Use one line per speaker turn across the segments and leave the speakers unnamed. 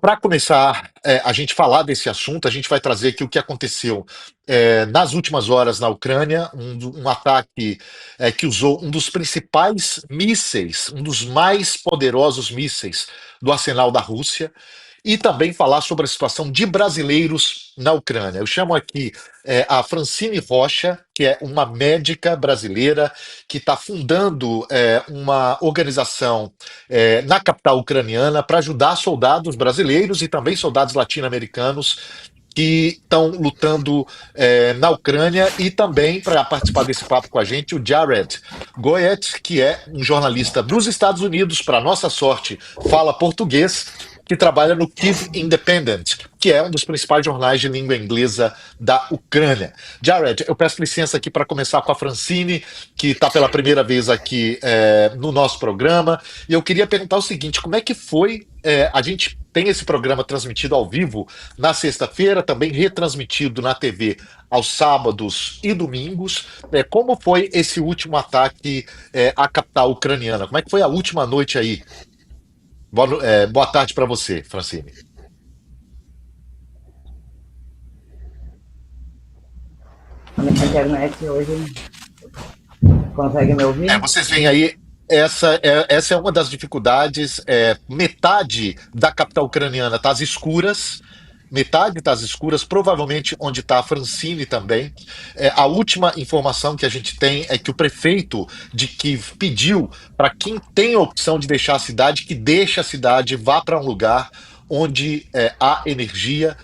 Para começar, a gente falar desse assunto, a gente vai trazer aqui o que aconteceu nas últimas horas na Ucrânia, um ataque que usou um dos principais mísseis, um dos mais poderosos mísseis do arsenal da Rússia, e também falar sobre a situação de brasileiros na Ucrânia. Eu chamo aqui a Francine Rocha, que é uma médica brasileira que está fundando uma organização na capital ucraniana para ajudar soldados brasileiros e também soldados latino-americanos que estão lutando na Ucrânia, e também para participar desse papo com a gente o Jared Goetz, que é um jornalista dos Estados Unidos, para nossa sorte, fala português, que trabalha no Kyiv Independent, que é um dos principais jornais de língua inglesa da Ucrânia. Jared, eu peço licença aqui para começar com a Francine, que está pela primeira vez aqui no nosso programa, e eu queria perguntar o seguinte: como é que foi? A gente tem esse programa transmitido ao vivo na sexta-feira, também retransmitido na TV aos sábados e domingos. Como foi esse último ataque à capital ucraniana? Como é que foi a última noite aí? Boa tarde para você, Francine.
A minha internet hoje consegue me ouvir?
Vocês veem aí, essa é uma das dificuldades. Metade da capital ucraniana está às escuras, metade está às escuras, provavelmente onde está a Francine também. A última informação que a gente tem é que o prefeito de Kiev pediu para quem tem a opção de deixar a cidade, que deixe a cidade, vá para um lugar onde há energia,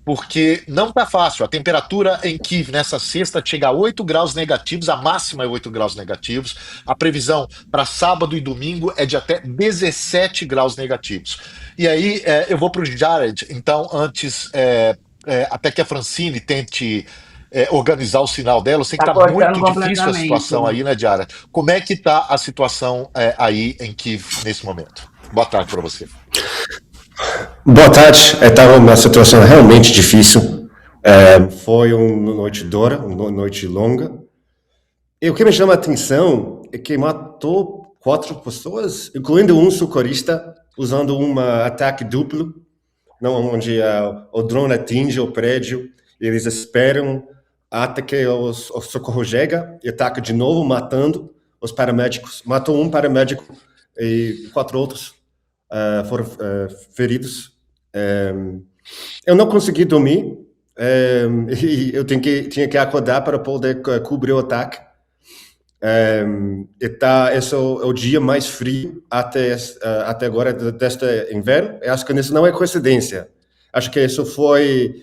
porque não está fácil. A temperatura em Kiev nessa sexta chega a 8 graus negativos, a máxima é 8 graus negativos. A previsão para sábado e domingo é de até 17 graus negativos. E aí eu vou para o Jared, então, antes, até que a Francine tente organizar o sinal dela. Eu sei que
Tá
está
cortando
muito difícil a
completamente.
situação aí, né, Jared? Como é que está a situação aí em Kiev nesse momento? Boa tarde para você.
Boa tarde. Estava uma situação realmente difícil. Foi uma noite dura, uma noite longa. E o que me chama a atenção é que matou 4 pessoas, incluindo um socorrista, usando um ataque duplo, não, onde o drone atinge o prédio, e eles esperam até que o socorro chega e ataca de novo, matando os paramédicos. Matou um paramédico e 4 outros foram feridos. Eu não consegui dormir, e eu tinha que acordar para poder cobrir o ataque. Esse é o dia mais frio até agora deste inverno. Eu acho que isso não é coincidência. Acho que isso foi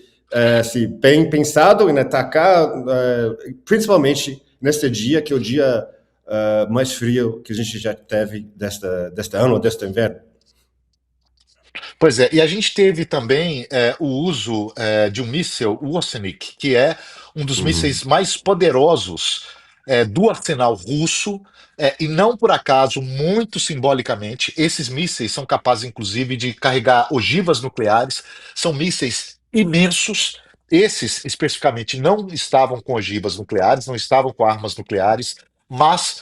assim, bem pensado em atacar, principalmente neste dia, que é o dia mais frio que a gente já teve deste ano, deste inverno.
Pois é, e a gente teve também o uso de um míssil, o Osenik, que é um dos mísseis mais poderosos do arsenal russo, e não por acaso, muito simbolicamente, esses mísseis são capazes, inclusive, de carregar ogivas nucleares. São mísseis imensos. Esses, especificamente, não estavam com ogivas nucleares, não estavam com armas nucleares, mas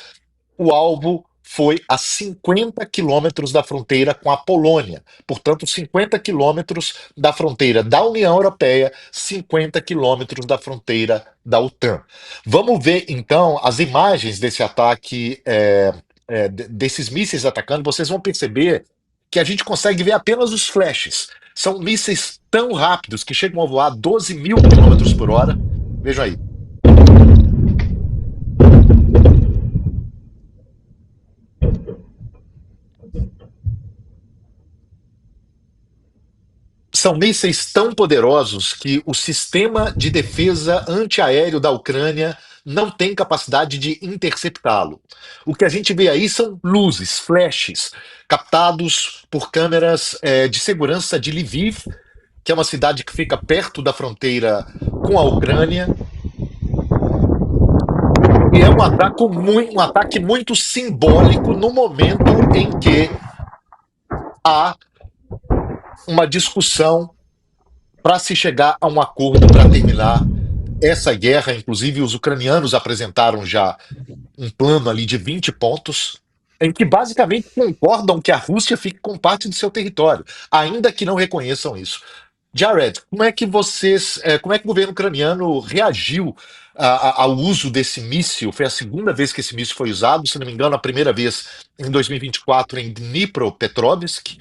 o alvo foi a 50 quilômetros da fronteira com a Polônia. Portanto, 50 quilômetros da fronteira da União Europeia, 50 quilômetros da fronteira da OTAN. Vamos ver, então, as imagens desse ataque, desses mísseis atacando. Vocês vão perceber que a gente consegue ver apenas os flashes. São mísseis tão rápidos que chegam a voar 12 mil quilômetros por hora. Vejam aí. São mísseis tão poderosos que o sistema de defesa antiaéreo da Ucrânia não tem capacidade de interceptá-lo. O que a gente vê aí são luzes, flashes, captados por câmeras de segurança de Lviv, que é uma cidade que fica perto da fronteira com a Ucrânia. E é um ataque muito simbólico no momento em que há uma discussão para se chegar a um acordo para terminar essa guerra. Inclusive, os ucranianos apresentaram já um plano ali de 20 pontos. em que basicamente concordam que a Rússia fique com parte do seu território, ainda que não reconheçam isso. Jared, como é que o governo ucraniano reagiu ao uso desse míssil? Foi a segunda vez que esse míssil foi usado, se não me engano, a primeira vez em 2024 em Dnipropetrovsk.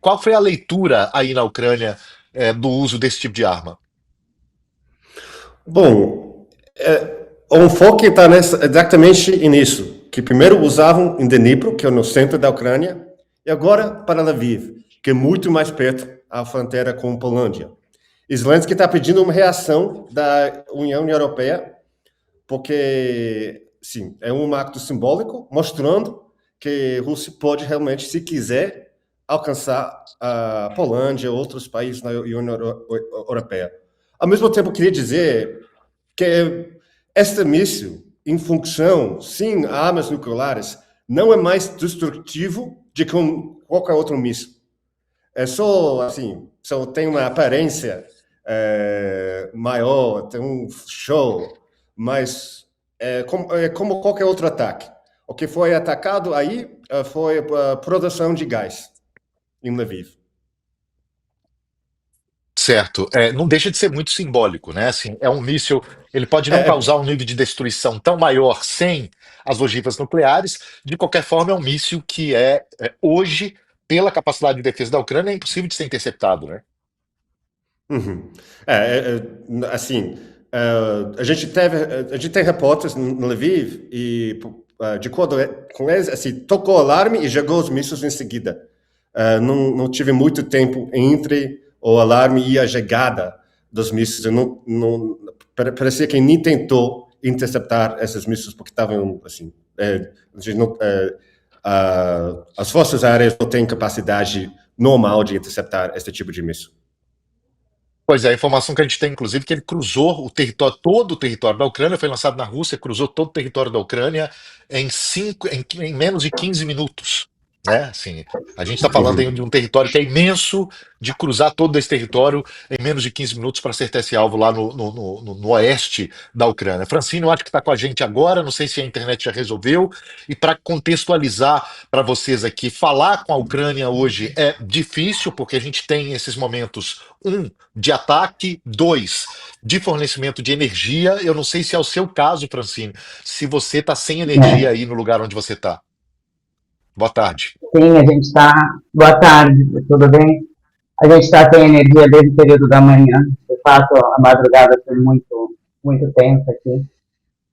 Qual foi a leitura aí na Ucrânia, do uso desse tipo de arma?
Bom, o enfoque está exatamente nisso, que primeiro usavam em Dnipro, que é no centro da Ucrânia, e agora para Lviv, que é muito mais perto à fronteira com a Polônia. E Zelensky está pedindo uma reação da União Europeia, porque, sim, é um acto simbólico, mostrando que a Rússia pode realmente, se quiser, alcançar a Polônia e outros países da União Europeia. Ao mesmo tempo, queria dizer que este míssil, em função, sim, a armas nucleares, não é mais destrutivo do que qualquer outro míssil. É só, assim, só tem uma aparência maior, tem um show, mas é como qualquer outro ataque. O que foi atacado aí foi a produção de gás em Lviv.
Certo. Não deixa de ser muito simbólico, né? Assim, é um míssil, ele pode
É,
não
é,
causar um nível de destruição tão maior sem as ogivas nucleares. De qualquer forma, é um míssil que hoje, pela capacidade de defesa da Ucrânia, é impossível de ser interceptado, né?
uhum. Assim, a gente tem repórteres no Lviv e, de acordo com eles, assim, tocou o alarme e jogou os mísseis em seguida. Não tive muito tempo entre o alarme e a chegada dos mísseis. Eu parecia que nem tentou interceptar esses mísseis porque estavam assim. A gente as forças aéreas não têm capacidade normal de interceptar esse tipo de míssil.
Pois é, a informação que a gente tem, inclusive, que ele cruzou o território, todo o território da Ucrânia, foi lançado na Rússia, cruzou todo o território da Ucrânia em menos de 15 minutos. Né? Assim, a gente está falando aí
Uhum.
de um território que é imenso, de cruzar todo esse território em menos de 15 minutos para acertar esse alvo lá no oeste da Ucrânia. Francine, eu acho que está com a gente agora, não sei se a internet já resolveu, e para contextualizar para vocês aqui, falar com a Ucrânia hoje é difícil, porque a gente tem esses momentos, de ataque, dois, de fornecimento de energia. Eu não sei se é o seu caso, Francine, se você está sem energia
É,
aí no lugar onde você está. Boa tarde.
sim, a gente está. Boa tarde, tudo bem? A gente está sem energia desde o período da manhã. De fato, a madrugada foi muito tensa aqui.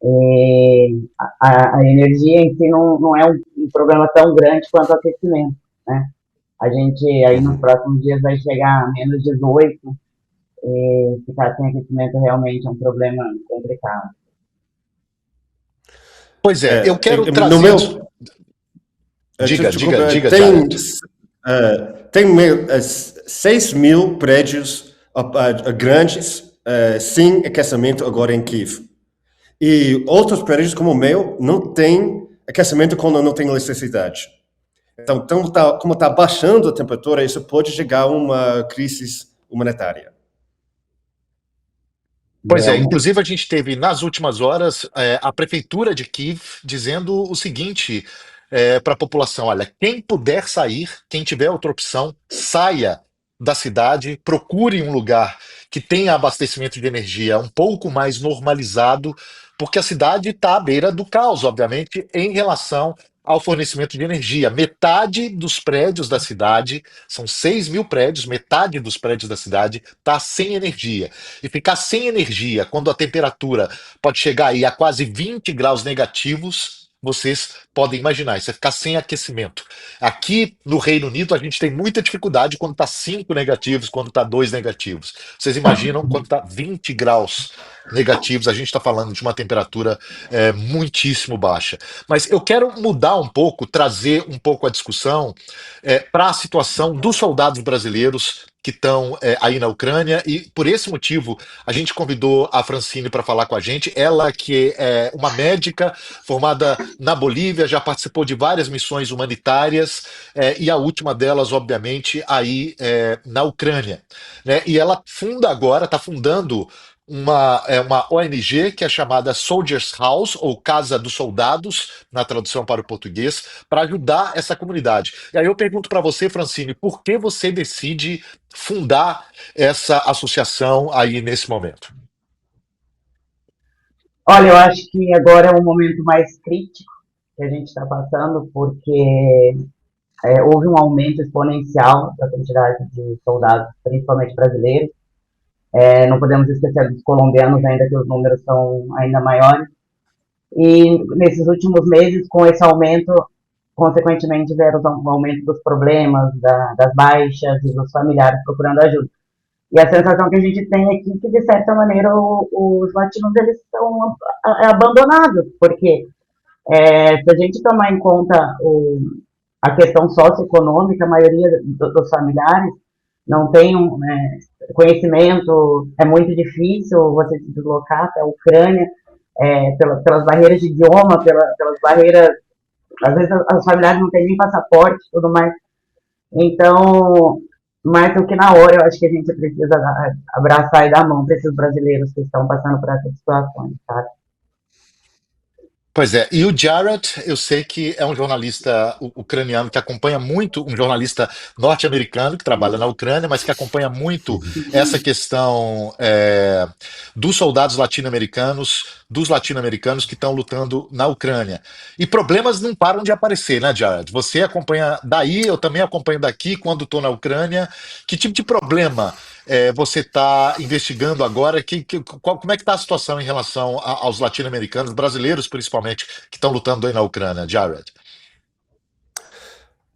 E a energia em si não é um problema tão grande quanto o aquecimento, né? A gente aí nos
Uhum.
próximos dias vai chegar a menos 18 e ficar sem aquecimento realmente é um problema complicado.
Pois é, eu quero
No
trazer.
meu,
Diga, diga,
desculpa,
diga, Jared.
tem 6 mil prédios grandes sem aquecimento agora em Kiev. E outros prédios como o meu não tem aquecimento quando não tem eletricidade. Então, como está baixando a temperatura, isso pode chegar a uma crise humanitária.
Pois é,
Realmente.
inclusive a gente teve nas últimas horas a prefeitura de Kiev dizendo o seguinte para a população: olha, quem puder sair, quem tiver outra opção, saia da cidade, procure um lugar que tenha abastecimento de energia um pouco mais normalizado, porque a cidade está à beira do caos, obviamente, em relação ao fornecimento de energia. Metade dos prédios da cidade, são 6 mil prédios, metade dos prédios da cidade está sem energia. E ficar sem energia quando a temperatura pode chegar aí a quase 20 graus negativos, vocês podem imaginar, isso é ficar sem aquecimento. Aqui no Reino Unido a gente tem muita dificuldade quando está 5 negativos, quando está 2 negativos. Vocês imaginam quando está 20 graus negativos, a gente está falando de uma temperatura muitíssimo baixa. Mas eu quero mudar um pouco, trazer um pouco a discussão para a situação dos soldados brasileiros que estão aí na Ucrânia, e por esse motivo a gente convidou a Francine para falar com a gente. Ela que é uma médica formada na Bolívia, já participou de várias missões humanitárias, e a última delas, obviamente, aí na Ucrânia, né? E ela está fundando uma ONG que é chamada Soldiers House, ou Casa dos Soldados, na tradução para o português, para ajudar essa comunidade. E aí eu pergunto para você, Francine, por que você decide fundar essa associação aí nesse momento?
Olha, eu acho que agora é um momento mais crítico que a gente está passando, porque houve um aumento exponencial da quantidade de soldados, principalmente brasileiros. Não podemos esquecer dos colombianos, ainda que os números são ainda maiores. E nesses últimos meses, com esse aumento, consequentemente, vieram um aumento dos problemas, das baixas e dos familiares procurando ajuda. E a sensação que a gente tem aqui é que, de certa maneira, os latinos eles são abandonados, porque se a gente tomar em conta a questão socioeconômica, a maioria dos familiares não tem conhecimento, é muito difícil você se deslocar até a Ucrânia, pelas barreiras de idioma, pelas barreiras, às vezes os familiares não têm nem passaporte e tudo mais. Então, mais do que na hora, eu acho que a gente precisa abraçar e dar a mão para esses brasileiros que estão passando por essas situações, sabe?
Pois é, e o Jared, eu sei que é um jornalista ucraniano que acompanha muito, um jornalista norte-americano que trabalha na Ucrânia, mas que acompanha muito essa questão dos soldados latino-americanos, dos latino-americanos que estão lutando na Ucrânia. E problemas não param de aparecer, né, Jared? Você acompanha daí, eu também acompanho daqui quando estou na Ucrânia. Que tipo de problema você está investigando agora? Como é que está a situação em relação aos latino-americanos, brasileiros principalmente, que estão lutando aí na Ucrânia, Jared?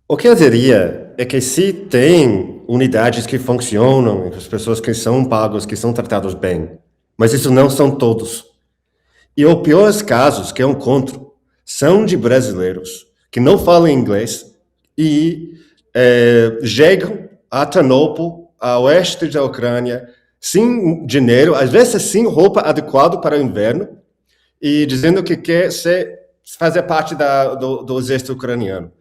O que eu diria é que se tem unidades que funcionam, as pessoas que são pagas, que são tratadas bem, mas isso não são todos. E os piores casos que eu encontro são de brasileiros que não falam inglês e chegam a Ternopil, a oeste da Ucrânia, sem dinheiro, às vezes sem roupa adequada para o inverno, e dizendo que quer fazer parte do exército ucraniano.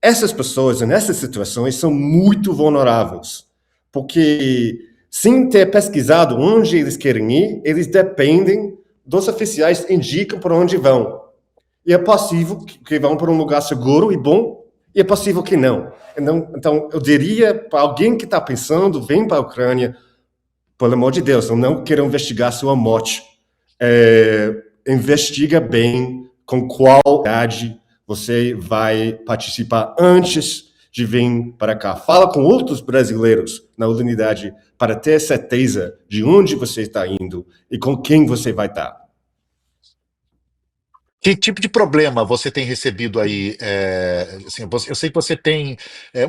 Essas pessoas, nessas situações, são muito vulneráveis, porque, sem ter pesquisado onde eles querem ir, eles dependem dos oficiais que indicam por onde vão. E é possível que vão para um lugar seguro e bom, e é possível que não. Então eu diria para alguém que está pensando, vem para a Ucrânia, pelo amor de Deus, eu não quero investigar sua morte. Investiga bem com qual idade você vai participar antes de vir para cá. Fala com outros brasileiros na unidade para ter certeza de onde você está indo e com quem você vai estar.
Que tipo de problema você tem recebido aí? Assim, eu sei que você tem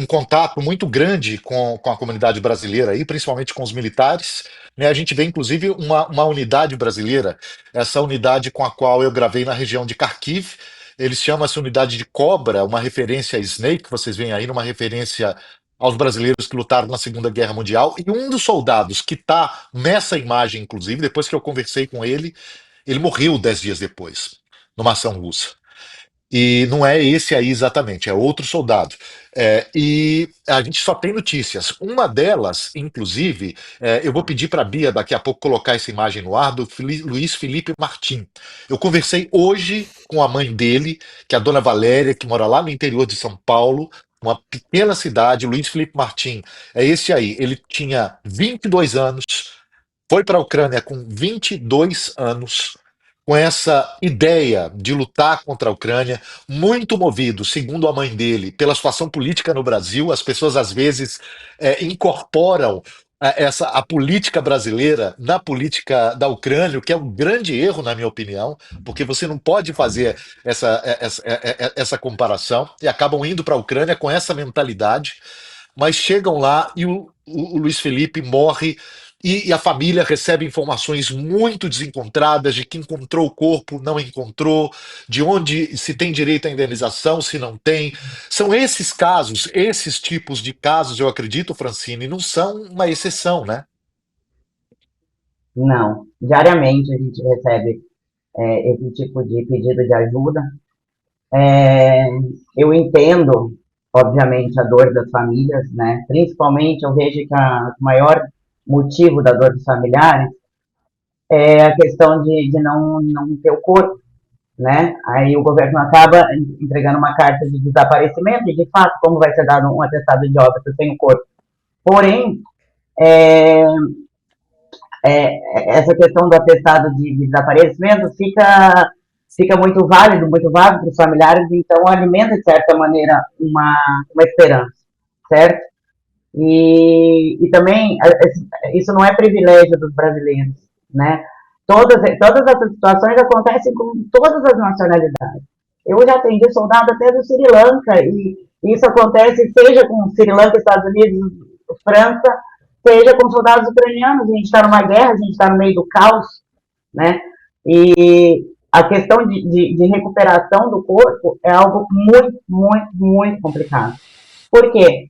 um contato muito grande com a comunidade brasileira aí, principalmente com os militares, né? A gente vê, inclusive, uma unidade brasileira, essa unidade com a qual eu gravei na região de Kharkiv. Eles chamam essa unidade de Cobra, uma referência a Snake, vocês veem aí, uma referência aos brasileiros que lutaram na Segunda Guerra Mundial. E um dos soldados que está nessa imagem, inclusive, depois que eu conversei com ele morreu 10 dias depois, numa ação russa. E não é esse aí exatamente, é outro soldado. E a gente só tem notícias. Uma delas, inclusive, eu vou pedir para a Bia daqui a pouco colocar essa imagem no ar, do Luiz Felipe Martim. Eu conversei hoje com a mãe dele, que é a dona Valéria, que mora lá no interior de São Paulo, uma pequena cidade. Luiz Felipe Martim é esse aí. Ele tinha 22 anos, foi para a Ucrânia com 22 anos, com essa ideia de lutar contra a Ucrânia, muito movido, segundo a mãe dele, pela situação política no Brasil. As pessoas às vezes incorporam a política brasileira na política da Ucrânia, o que é um grande erro, na minha opinião, porque você não pode fazer essa comparação, e acabam indo para a Ucrânia com essa mentalidade, mas chegam lá e o Luiz Felipe morre. E a família recebe informações muito desencontradas de que encontrou o corpo, não encontrou, de onde se tem direito à indenização, se não tem. São esses casos, esses tipos de casos, eu acredito, Francine, não são uma exceção, né?
Não. Diariamente a gente recebe esse tipo de pedido de ajuda. É, eu entendo, obviamente, a dor das famílias, né? Principalmente eu vejo que o maior motivo da dor dos familiares é a questão de não ter o corpo, né? Aí o governo acaba entregando uma carta de desaparecimento e, de fato, como vai ser dado um atestado de óbito sem o corpo? Porém, é, essa questão do atestado de desaparecimento fica muito válido para os familiares, então alimenta, de certa maneira, uma esperança, certo? E também, isso não é privilégio dos brasileiros, né? Todas essas situações acontecem com todas as nacionalidades. Eu já atendi soldado até do Sri Lanka, e isso acontece seja com Sri Lanka, Estados Unidos, França, seja com soldados ucranianos. A gente está numa guerra, a gente está no meio do caos, né? E a questão de recuperação do corpo é algo muito, muito, muito complicado. Por quê?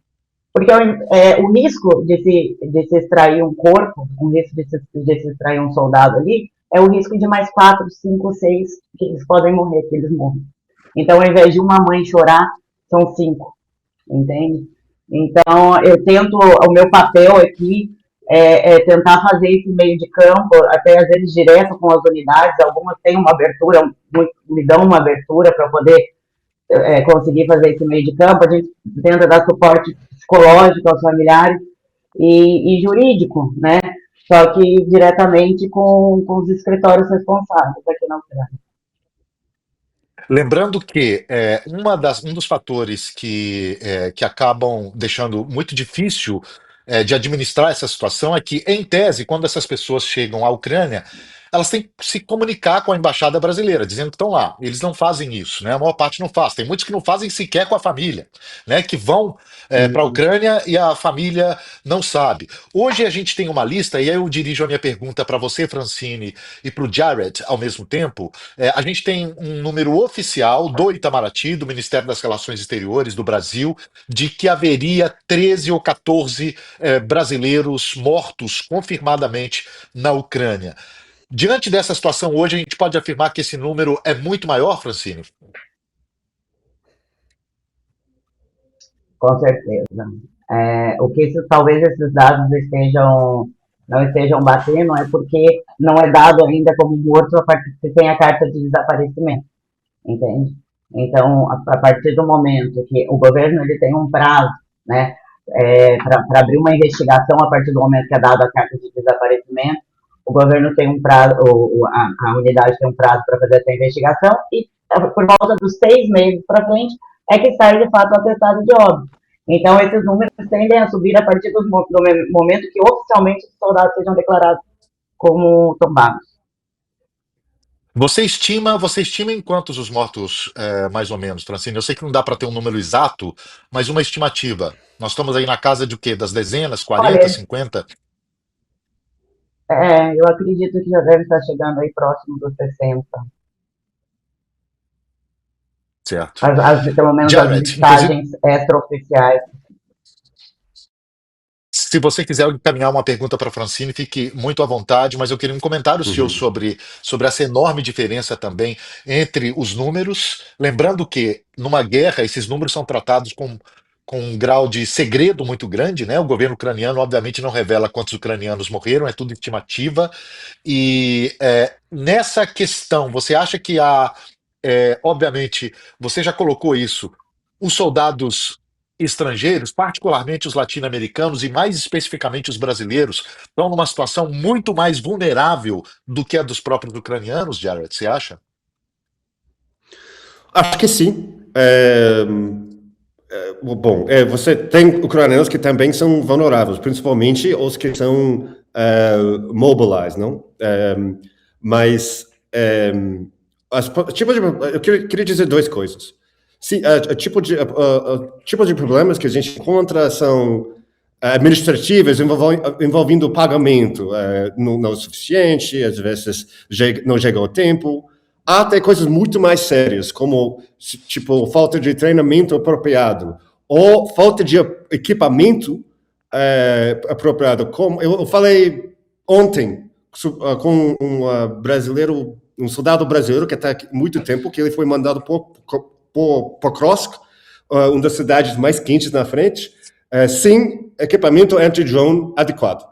Porque o risco de se extrair um corpo, o risco de se extrair um soldado ali, é o risco de mais 4, 5, 6 que eles podem morrer, que eles morrem. Então, ao invés de uma mãe chorar, são 5, entende? Então, eu tento, o meu papel aqui tentar fazer esse meio de campo, até às vezes direto com as unidades, algumas têm uma abertura, me dão uma abertura para poder conseguir fazer esse meio de campo. A gente tenta dar suporte psicológico aos familiares e jurídico, né? Só que diretamente com os escritórios responsáveis aqui na Ucrânia.
Lembrando que um dos fatores que acabam deixando muito difícil de administrar essa situação é que, em tese, quando essas pessoas chegam à Ucrânia, elas têm que se comunicar com a embaixada brasileira, dizendo que estão lá. Eles não fazem isso, né? A maior parte não faz. Tem muitos que não fazem sequer com a família, né? Que vão para a Ucrânia e a família não sabe. Hoje a gente tem uma lista, e aí eu dirijo a minha pergunta para você, Francine, e para o Jared ao mesmo tempo. A gente tem um número oficial do Itamaraty, do Ministério das Relações Exteriores do Brasil, de que haveria 13 ou 14 brasileiros mortos confirmadamente na Ucrânia. Diante dessa situação hoje, a gente pode afirmar que esse número é muito maior, Francine?
Com certeza. O que talvez esses dados não estejam batendo é porque não é dado ainda como morto a partir que tem a carta de desaparecimento, entende? Então, a partir do momento que o governo ele tem um prazo, né, para abrir uma investigação, a partir do momento que é dado a carta de desaparecimento, o governo tem um prazo, a unidade tem um prazo para fazer essa investigação, e por volta dos 6 meses para frente é que sai de fato o atestado de óbito. Então, esses números tendem a subir a partir do momento que oficialmente os soldados sejam declarados como tombados.
Você estima em quantos os mortos, mais ou menos, Francine? Eu sei que não dá para ter um número exato, mas uma estimativa. Nós estamos aí na casa de o quê? Das dezenas, 40,
Olha,
50?
eu acredito que já deve estar chegando aí próximo dos 60.
Certo.
Pelo menos as
Jared, inclusive,
listagens extraoficiais.
se você quiser encaminhar uma pergunta para a Francine, fique muito à vontade, mas eu queria um comentário seu
Uhum.
sobre essa enorme diferença também entre os números. Lembrando que, numa guerra, esses números são tratados com um grau de segredo muito grande, né? O governo ucraniano, obviamente, não revela quantos ucranianos morreram, é tudo estimativa. E nessa questão, você acha que obviamente, você já colocou isso, os soldados estrangeiros, particularmente os latino-americanos e mais especificamente os brasileiros, estão numa situação muito mais vulnerável do que a dos próprios ucranianos, Jared, você acha?
Acho que sim. Bom, você tem ucranianos que também são vulneráveis, principalmente os que são mobilized, não? Mas eu queria dizer duas coisas. Sim, tipo de problemas que a gente encontra são administrativas envolvendo o pagamento não é suficiente, às vezes não chega ao tempo. Há até coisas muito mais sérias, como tipo falta de treinamento apropriado ou falta de equipamento apropriado. Como eu falei ontem com um soldado brasileiro que está aqui há muito tempo, que ele foi mandado por Pokrovsk, uma das cidades mais quentes na frente, sem equipamento anti-drone adequado.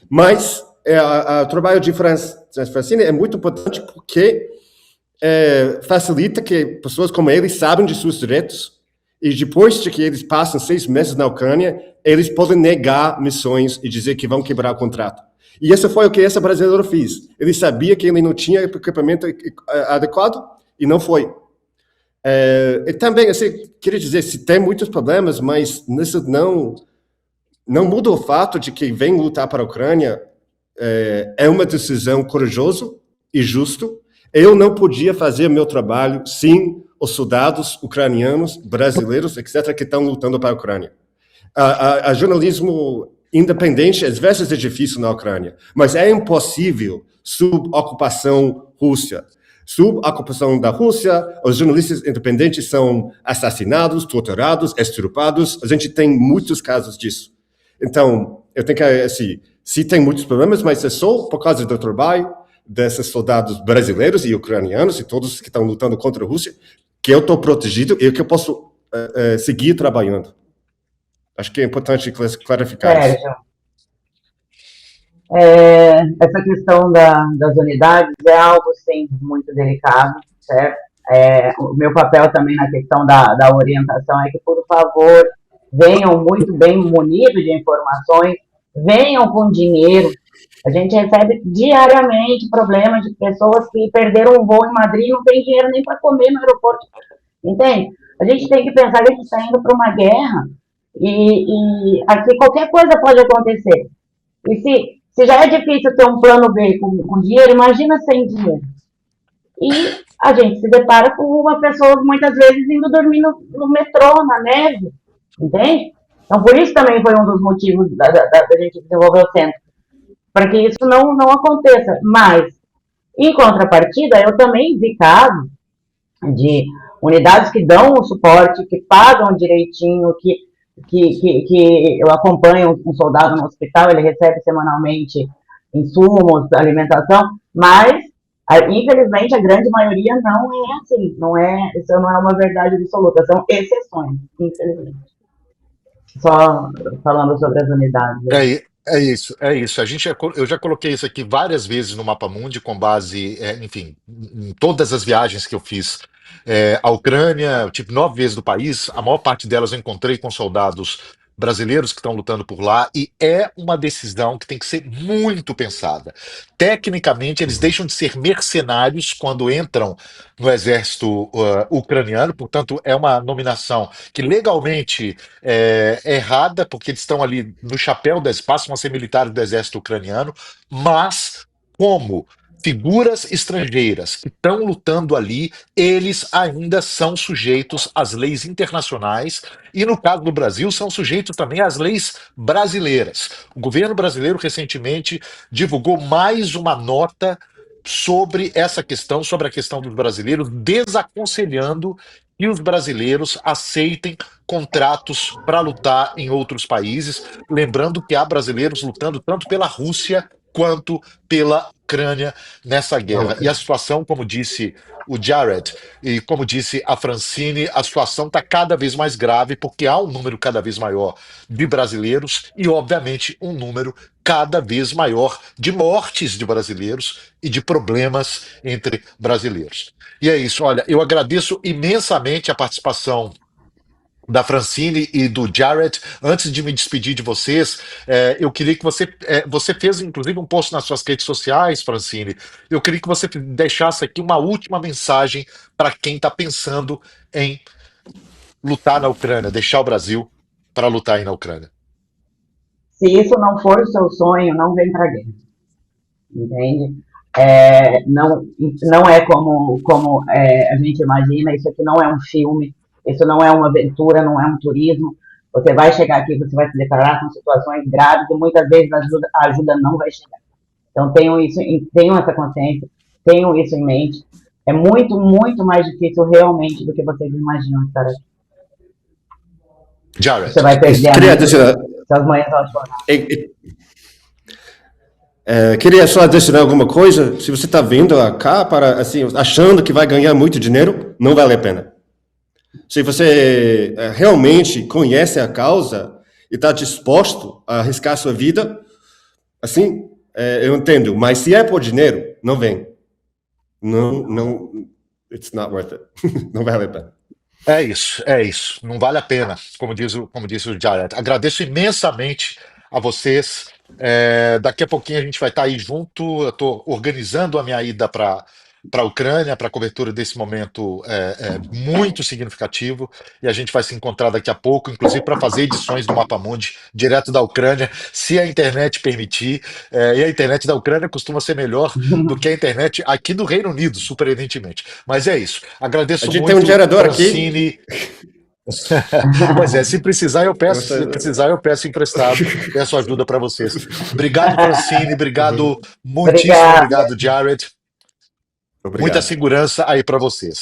Mas o trabalho de Francine é muito importante porque facilita que pessoas como ele sabem de seus direitos e depois de que eles passam 6 meses na Ucrânia, eles podem negar missões e dizer que vão quebrar o contrato. E isso foi o que esse brasileiro fez. Ele sabia que ele não tinha equipamento adequado e não foi. E também, assim, queria dizer, se tem muitos problemas, mas isso não muda o fato de que vem lutar para a Ucrânia é uma decisão corajosa e justa. Eu não podia fazer meu trabalho sem os soldados ucranianos, brasileiros, etc., que estão lutando para a Ucrânia. A jornalismo independente, às vezes, é difícil na Ucrânia, mas é impossível sob ocupação russa. Sob a ocupação da Rússia, os jornalistas independentes são assassinados, torturados, extirpados. A gente tem muitos casos disso. Então, eu tenho que, assim, se tem muitos problemas, mas é só por causa do trabalho desses soldados brasileiros e ucranianos e todos que estão lutando contra a Rússia, que eu estou protegido e que eu posso seguir trabalhando. Acho que é importante clarificar isso.
Essa questão das unidades é algo, sim, muito delicado, certo? O meu papel também na questão da orientação é que, por favor, venham muito bem munidos de informações, venham com dinheiro. A gente recebe diariamente problemas de pessoas que perderam um voo em Madrid e não tem dinheiro nem para comer no aeroporto. Entende? A gente tem que pensar que a gente está indo para uma guerra e aqui qualquer coisa pode acontecer. E se já é difícil ter um plano B com dinheiro, imagina sem dinheiro. E a gente se depara com uma pessoa, muitas vezes, indo dormir no metrô, na neve. Entende? Então, por isso também foi um dos motivos da gente desenvolver o centro. Para que isso não aconteça. Mas, em contrapartida, eu também vi casos de unidades que dão o suporte, que pagam direitinho, que eu acompanho um soldado no hospital, ele recebe semanalmente insumos, alimentação, mas, infelizmente, a grande maioria não é assim. Isso não é uma verdade absoluta, são exceções, infelizmente. Só falando sobre as unidades.
É isso. Eu já coloquei isso aqui várias vezes no Mapa Mundi, com base, enfim, em todas as viagens que eu fiz à Ucrânia. Eu tive 9 vezes do país, a maior parte delas eu encontrei com soldados brasileiros que estão lutando por lá, e é uma decisão que tem que ser muito pensada. Tecnicamente, eles deixam de ser mercenários quando entram no exército ucraniano, portanto, é uma nominação que legalmente é errada, porque eles estão ali no chapéu, passam a ser militares do exército ucraniano, mas como figuras estrangeiras que estão lutando ali, eles ainda são sujeitos às leis internacionais e, no caso do Brasil, são sujeitos também às leis brasileiras. O governo brasileiro recentemente divulgou mais uma nota sobre essa questão, sobre a questão dos brasileiros, desaconselhando que os brasileiros aceitem contratos para lutar em outros países, lembrando que há brasileiros lutando tanto pela Rússia quanto pela Ucrânia nessa guerra. E a situação, como disse o Jared e como disse a Francine, a situação está cada vez mais grave porque há um número cada vez maior de brasileiros e, obviamente, um número cada vez maior de mortes de brasileiros e de problemas entre brasileiros. E é isso, olha, eu agradeço imensamente a participação da Francine e do Jared. Antes de me despedir de vocês, eu queria que você fez inclusive um post nas suas redes sociais, Francine. Eu queria que você deixasse aqui uma última mensagem para quem está pensando em lutar na Ucrânia, deixar o Brasil para lutar aí na Ucrânia.
Se isso não for o seu sonho, não vem para a guerra. Entende? Não é como a gente imagina. Isso aqui não é um filme. Isso não é uma aventura, não é um turismo. Você vai chegar aqui, você vai se deparar com situações graves e muitas vezes a ajuda não vai chegar. Então tenham essa consciência, tenham isso em mente. É muito, muito mais difícil realmente do que vocês imaginam estar aqui.
Jared.
Você vai perder a mente, suas manhãs vão chorar.
Queria só adicionar alguma coisa. Se você está vindo cá para, assim, achando que vai ganhar muito dinheiro, não vale a pena. Se você realmente conhece a causa e está disposto a arriscar sua vida, assim, Eu entendo, mas se é por dinheiro, não vem. Não, it's not worth it. Não vale a pena.
É isso. Não vale a pena, como disse o Jared. Agradeço imensamente a vocês. Daqui a pouquinho a gente vai estar aí junto. Eu estou organizando a minha ida para a Ucrânia, para a cobertura desse momento muito significativo. E a gente vai se encontrar daqui a pouco, inclusive para fazer edições do Mapa Mundi direto da Ucrânia, se a internet permitir. E a internet da Ucrânia costuma ser melhor do que a internet aqui do Reino Unido, surpreendentemente. Mas é isso.
A
Agradeço
gente tem um
muito,
gerador aqui.
Francine. Pois é, se precisar eu peço emprestado, peço ajuda para vocês. Obrigado, Francine, obrigado, muitíssimo
Obrigada.
obrigado, Jared. Muita
Obrigado.
segurança aí para vocês.